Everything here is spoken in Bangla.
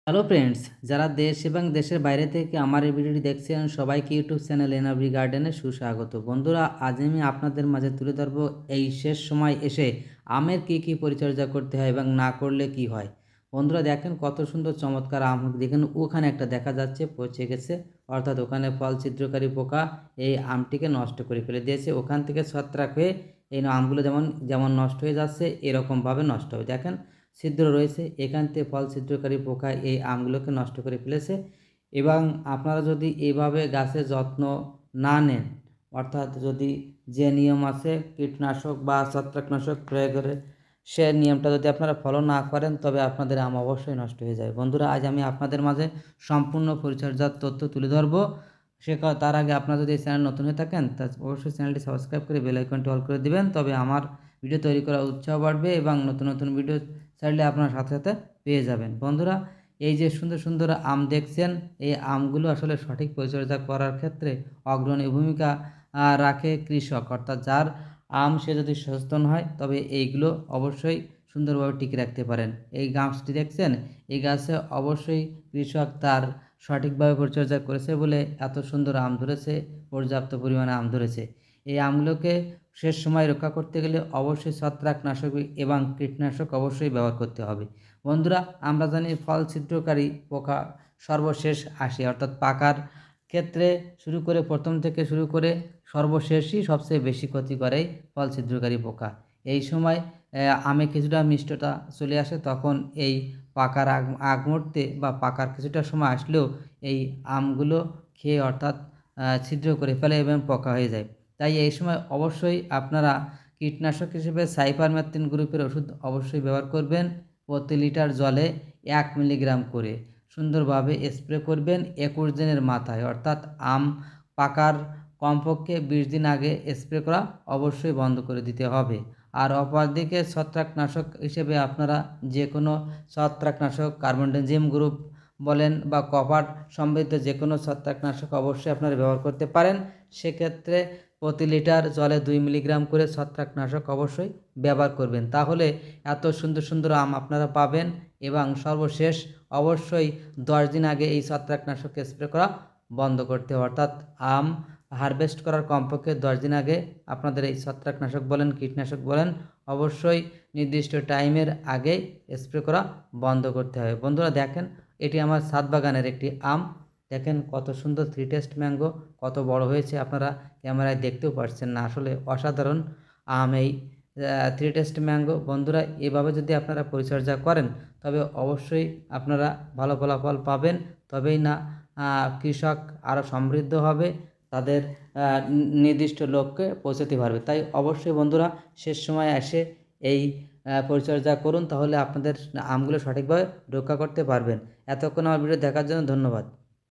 হ্যালো ফ্রেন্ডস, যারা দেশ এবং দেশের বাইরে থেকে আমার এই ভিডিওটি দেখছেন সবাইকে ইউটিউব চ্যানেল এনআরবি গার্ডেনে সুস্বাগত। বন্ধুরা, আজ আমি আপনাদের মাঝে তুলে ধরবো এই শেষ সময় এসে আমের কী পরিচর্যা করতে হয় এবং না করলে কি হয়। বন্ধুরা দেখেন কত সুন্দর চমৎকার আম, দেখেন ওখানে একটা দেখা যাচ্ছে পচে গেছে, অর্থাৎ ওখানে ফল ছিদ্রকারী পোকা এই আমটিকে নষ্ট করে ফেলে দিয়েছে। ওখান থেকে ছত্রাক হয়ে এই আমগুলো যেমন যেমন নষ্ট হয়ে যাচ্ছে এরকমভাবে নষ্ট হবে। দেখেন ছিদ্র রয়েছে, এখান থেকে ফল ছিদ্রকারী পোকা এই আমগুলোকে নষ্ট করে ফেলেছে। এবং আপনারা যদি এভাবে গাছের যত্ন না নেন, অর্থাৎ যদি যে নিয়ম আছে কীটনাশক বা ছত্রাকনাশক প্রয়োগের, সে নিয়মটা যদি আপনারা ফলো না করেন তবে আপনাদের আম অবশ্যই নষ্ট হয়ে যায়। বন্ধুরা, আজ আমি আপনাদের মাঝে সম্পূর্ণ পরিচর্যার তথ্য তুলে ধরবো। তার আগে আপনারা যদি এই চ্যানেল নতুন হয়ে থাকেন তা অবশ্যই চ্যানেলটি সাবস্ক্রাইব করে বেল আইকনটি অল করে দিবেন, তবে আমার ভিডিও তৈরি করার উৎসাহ বাড়বে এবং নতুন নতুন ভিডিও চাইলে আপনার সাথে সাথে পেয়ে যাবেন। বন্ধুরা, এই যে সুন্দর সুন্দর আম দেখছেন, এই আমগুলো আসলে সঠিক পরিচর্যা করার ক্ষেত্রে অগ্রণী ভূমিকা রাখে কৃষক, অর্থাৎ যার আম সে যদি সচেতন হয় তবে এইগুলো অবশ্যই সুন্দরভাবে টিকে রাখতে পারেন। এই গাছটি দেখছেন, এই গাছে অবশ্যই কৃষক তার সঠিকভাবে পরিচর্যা করেছে বলে এত সুন্দর আম ধরেছে, পর্যাপ্ত পরিমাণে আম ধরেছে। এই আমগুলোকে শেষ সময় রক্ষা করতে গেলে অবশ্যই ছত্রাকনাশক এবং কীটনাশক অবশ্যই ব্যবহার করতে হবে। বন্ধুরা, আমরা জানি ফল ছিদ্রকারী পোকা সর্বশেষ আসে, অর্থাৎ পাকার ক্ষেত্রে শুরু করে প্রথম থেকে শুরু করে সর্বশেষই সবচেয়ে বেশি ক্ষতি করে ফল ছিদ্রকারী পোকা। এই সময় আমে কিছুটা মিষ্টতা চলে আসে, তখন এই পাকার আগ মুহূর্তে বা পাকার কিছুটা সময় আসলেও এই আমগুলো খেয়ে অর্থাৎ ছিদ্র করে ফেলে এবং পোকা হয়ে যায়। তাই এই সময় অবশ্যই আপনারা কীটনাশক হিসেবে সাইপারমেথ্রিন গ্রুপের ওষুধ অবশ্যই ব্যবহার করবেন। প্রতি লিটার জলে 1 মিলিগ্রাম করে সুন্দরভাবে স্প্রে করবেন 21 দিনের মাথায়, অর্থাৎ আম পাকার কমপক্ষে 20 দিন আগে স্প্রে করা অবশ্যই বন্ধ করে দিতে হবে। আর অপরদিকে ছত্রাকনাশক হিসেবে আপনারা যে কোনো ছত্রাকনাশক, কার্বনডাজিম গ্রুপ বলেন বা কপার সমৃদ্ধ যে কোনো ছত্রাকনাশক অবশ্যই আপনারা ব্যবহার করতে পারেন। সেক্ষেত্রে প্রতি লিটার জলে 2 মিলিগ্রাম করে ছত্রাকনাশক অবশ্যই ব্যবহার করবেন, তাহলে এত সুন্দর সুন্দর আম আপনারা পাবেন। এবং সর্বশেষ অবশ্যই 10 দিন আগে এই ছত্রাকনাশক স্প্রে করা বন্ধ করতে হবে, অর্থাৎ আম হারভেস্ট করার কমপক্ষে 10 দিন আগে আপনাদের এই ছত্রাকনাশক বলেন কীটনাশক বলেন অবশ্যই নির্দিষ্ট টাইমের আগে স্প্রে করা বন্ধ করতে হবে। বন্ধুরা দেখেন, এটি আমার ছাদ বাগানের একটি আম। দেখেন কত সুন্দর 3 টেস্ট ম্যাঙ্গো, কত বড় হয়েছে, আপনারা ক্যামেরায় দেখতেও পাচ্ছেন না। আসলে অসাধারণ আম এই 3 টেস্ট ম্যাঙ্গো। বন্ধুরা, এভাবে যদি আপনারা পরিচর্যা করেন তবে অবশ্যই আপনারা ভালো ফলাফল পাবেন। তবেই না কৃষক আরও সমৃদ্ধ হবে, তাদের নির্দিষ্ট লক্ষ্যে পৌঁছাতে পারবে। তাই অবশ্যই বন্ধুরা শেষ সময় এসে এই পরিচর্যা করুন, তাহলে আপনাদের আমগুলো সঠিকভাবে রক্ষা করতে পারবেন। এতক্ষণ আমার ভিডিও দেখার জন্য ধন্যবাদ।